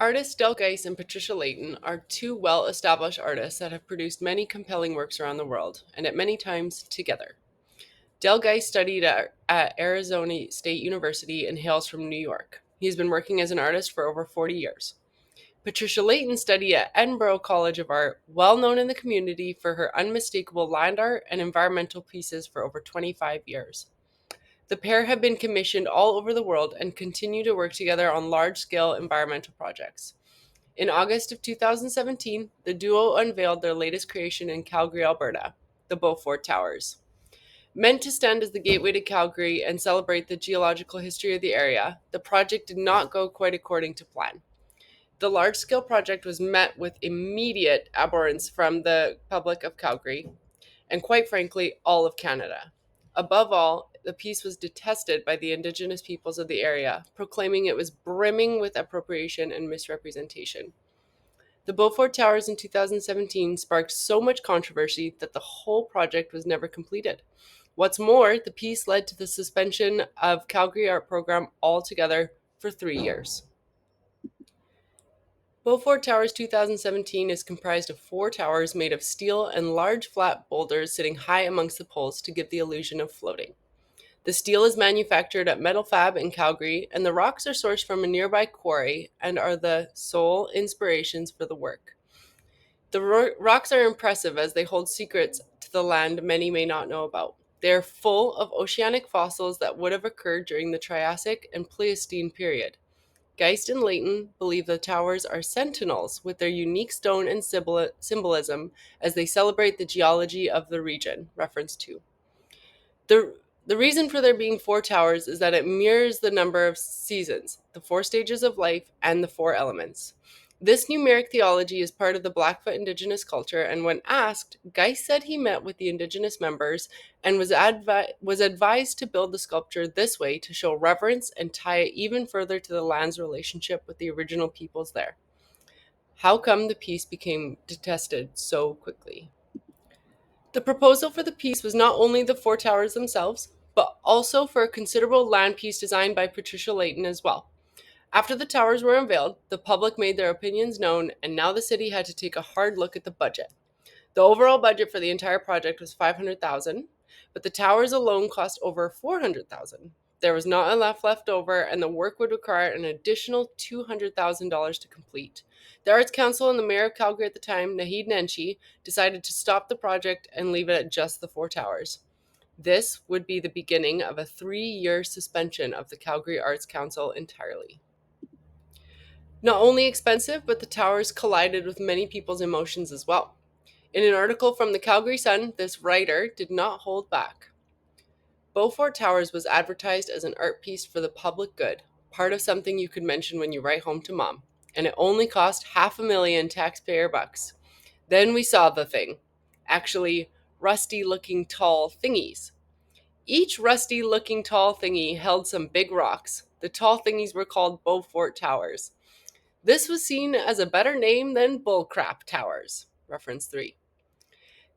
Artists Geist and Patricia Leighton are two well-established artists that have produced many compelling works around the world, and at many times together. Geist studied at Arizona State University and hails from New York. He has been working as an artist for over 40 years. Patricia Leighton studied at Edinburgh College of Art, well known in the community for her unmistakable land art and environmental pieces for over 25 years. The pair have been commissioned all over the world and continue to work together on large scale environmental projects. In August of 2017, the duo unveiled their latest creation in Calgary, Alberta, the Bowfort Towers. Meant to stand as the gateway to Calgary and celebrate the geological history of the area, the project did not go quite according to plan. The large scale project was met with immediate abhorrence from the public of Calgary and, quite frankly, all of Canada. Above all, the piece was detested by the Indigenous peoples of the area, proclaiming it was brimming with appropriation and misrepresentation. The Beaufort Towers in 2017 sparked so much controversy that the whole project was never completed. What's more, the piece led to the suspension of Calgary Art Program altogether for 3 years. Beaufort Towers 2017 is comprised of four towers made of steel and large flat boulders sitting high amongst the poles to give the illusion of floating. The steel is manufactured at Metal Fab in Calgary, and the rocks are sourced from a nearby quarry and are the sole inspirations for the work. The rocks are impressive as they hold secrets to the land many may not know about. They are full of oceanic fossils that would have occurred during the Triassic and Pleistocene period. Geist and Leighton believe the towers are sentinels with their unique stone and symbolism as they celebrate the geology of the region. Reference 2. The reason for there being four towers is that it mirrors the number of seasons, the four stages of life, and the four elements. This numeric theology is part of the Blackfoot Indigenous culture, and when asked, Geist said he met with the Indigenous members and was advised to build the sculpture this way to show reverence and tie it even further to the land's relationship with the original peoples there. How come the piece became detested so quickly? The proposal for the piece was not only the four towers themselves, but also for a considerable land piece designed by Patricia Leighton as well. After the towers were unveiled, the public made their opinions known, and now the city had to take a hard look at the budget. The overall budget for the entire project was 500,000, but the towers alone cost over 400,000. There was not enough left over, and the work would require an additional $200,000 to complete. The Arts Council and the mayor of Calgary at the time, Naheed Nenshi, decided to stop the project and leave it at just the four towers. This would be the beginning of a 3-year suspension of the Calgary Arts Council entirely. Not only expensive, but the towers collided with many people's emotions as well. In an article from the Calgary Sun, this writer did not hold back. Beaufort Towers was advertised as an art piece for the public good, part of something you could mention when you write home to mom, and it only cost $500,000 taxpayer bucks. Then we saw the thing. Actually, rusty looking tall thingies. Each rusty looking tall thingy held some big rocks. The tall thingies were called Beaufort Towers. This was seen as a better name than Bullcrap Towers. Reference 3.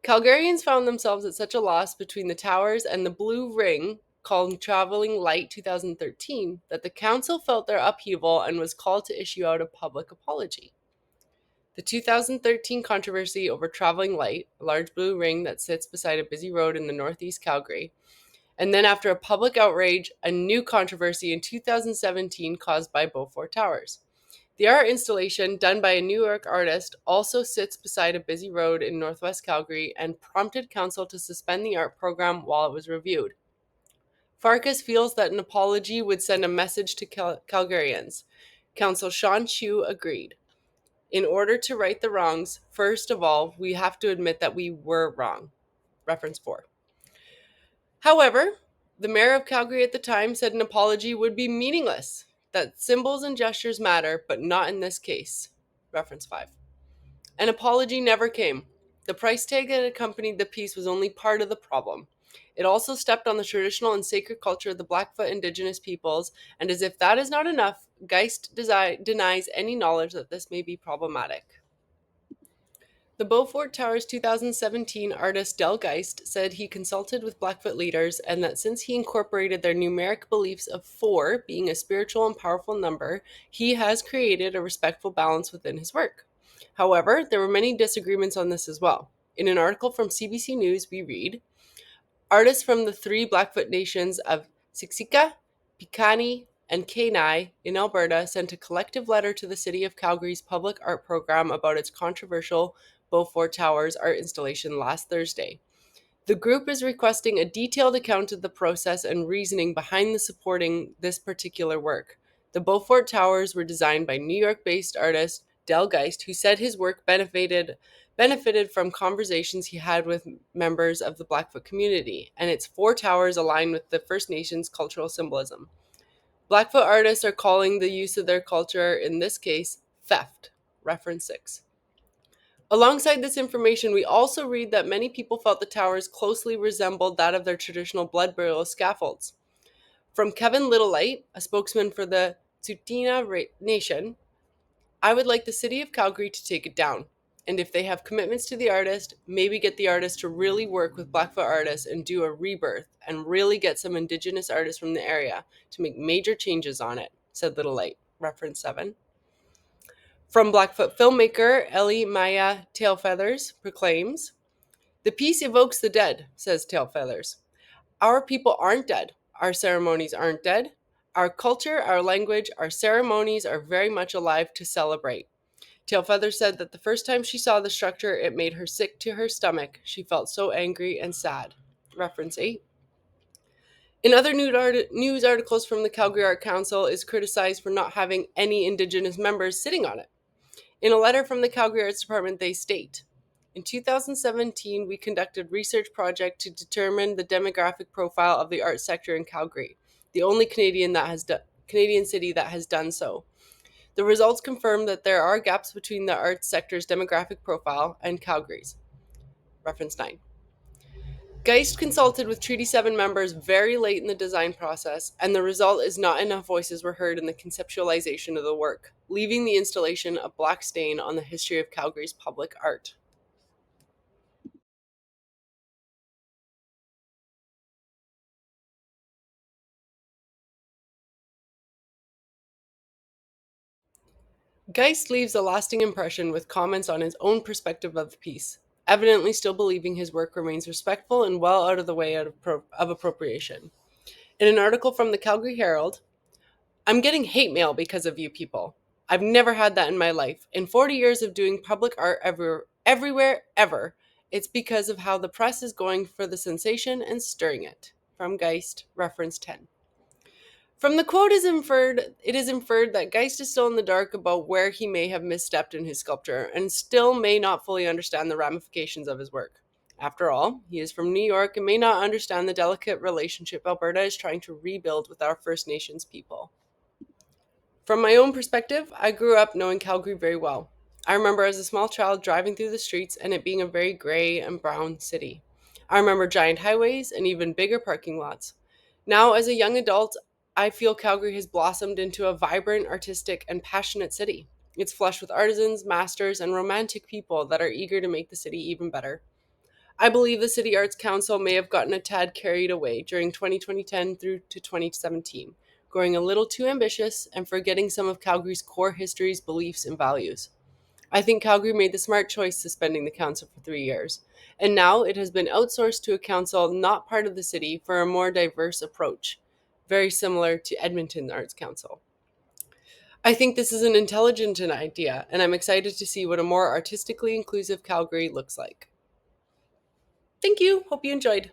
Calgarians found themselves at such a loss between the towers and the blue ring, called Traveling Light 2013, that the council felt their upheaval and was called to issue out a public apology. The 2013 controversy over Traveling Light, a large blue ring that sits beside a busy road in the northeast Calgary, and then after a public outrage, a new controversy in 2017 caused by Beaufort Towers. The art installation, done by a New York artist, also sits beside a busy road in northwest Calgary and prompted council to suspend the art program while it was reviewed. Farkas feels that an apology would send a message to Calgarians. Council Sean Chu agreed. In order to right the wrongs, first of all, we have to admit that we were wrong. Reference 4. However, the mayor of Calgary at the time said an apology would be meaningless, that symbols and gestures matter, but not in this case. Reference 5. An apology never came. The price tag that accompanied the piece was only part of the problem. It also stepped on the traditional and sacred culture of the Blackfoot Indigenous peoples, and as if that is not enough, Geist denies any knowledge that this may be problematic. The Bowfort Towers 2017 artist Geist said he consulted with Blackfoot leaders and that since he incorporated their numeric beliefs of 4 being a spiritual and powerful number, he has created a respectful balance within his work. However, there were many disagreements on this as well. In an article from CBC News, we read, artists from the 3 Blackfoot nations of Siksika, Piikani, and Kainai in Alberta sent a collective letter to the City of Calgary's public art program about its controversial Bowfort Towers art installation last Thursday. The group is requesting a detailed account of the process and reasoning behind the supporting this particular work. The Bowfort Towers were designed by New York-based artist Geist, who said his work benefited from conversations he had with members of the Blackfoot community, and its 4 towers align with the First Nations cultural symbolism. Blackfoot artists are calling the use of their culture, in this case, theft. Reference 6. Alongside this information, we also read that many people felt the towers closely resembled that of their traditional blood burial scaffolds. From Kevin Littlelight, a spokesman for the Tsuut'ina Nation, I would like the City of Calgary to take it down. And if they have commitments to the artist, maybe get the artist to really work with Blackfoot artists and do a rebirth and really get some Indigenous artists from the area to make major changes on it, said Littlelight. Reference 7. From Blackfoot filmmaker Ellie Maya Tailfeathers proclaims, the piece evokes the dead, says Tailfeathers. Our people aren't dead. Our ceremonies aren't dead. Our culture, our language, our ceremonies are very much alive to celebrate. Tailfeather said that the first time she saw the structure, it made her sick to her stomach. She felt so angry and sad. Reference 8. In other news articles from the Calgary Art Council is criticized for not having any Indigenous members sitting on it. In a letter from the Calgary Arts Department, they state, in 2017, we conducted a research project to determine the demographic profile of the arts sector in Calgary, the only Canadian city that has done so. The results confirm that there are gaps between the arts sector's demographic profile and Calgary's. Reference 9. Geist consulted with Treaty 7 members very late in the design process, and the result is not enough voices were heard in the conceptualization of the work, leaving the installation a black stain on the history of Calgary's public art. Geist leaves a lasting impression with comments on his own perspective of the piece, evidently still believing his work remains respectful and well out of the way of appropriation. In an article from the Calgary Herald, I'm getting hate mail because of you people. I've never had that in my life. In 40 years of doing public art everywhere, ever, it's because of how the press is going for the sensation and stirring it. From Geist, reference 10. From the quote it is inferred that Geist is still in the dark about where he may have misstepped in his sculpture and still may not fully understand the ramifications of his work. After all, he is from New York and may not understand the delicate relationship Alberta is trying to rebuild with our First Nations people. From my own perspective, I grew up knowing Calgary very well. I remember as a small child driving through the streets and it being a very gray and brown city. I remember giant highways and even bigger parking lots. Now, as a young adult, I feel Calgary has blossomed into a vibrant, artistic, and passionate city. It's flush with artisans, masters, and romantic people that are eager to make the city even better. I believe the City Arts Council may have gotten a tad carried away during 2010 through to 2017, growing a little too ambitious and forgetting some of Calgary's core histories, beliefs, and values. I think Calgary made the smart choice suspending the council for 3 years, and now it has been outsourced to a council not part of the city for a more diverse approach, very similar to Edmonton Arts Council. I think this is an intelligent idea, and I'm excited to see what a more artistically inclusive Calgary looks like. Thank you. Hope you enjoyed.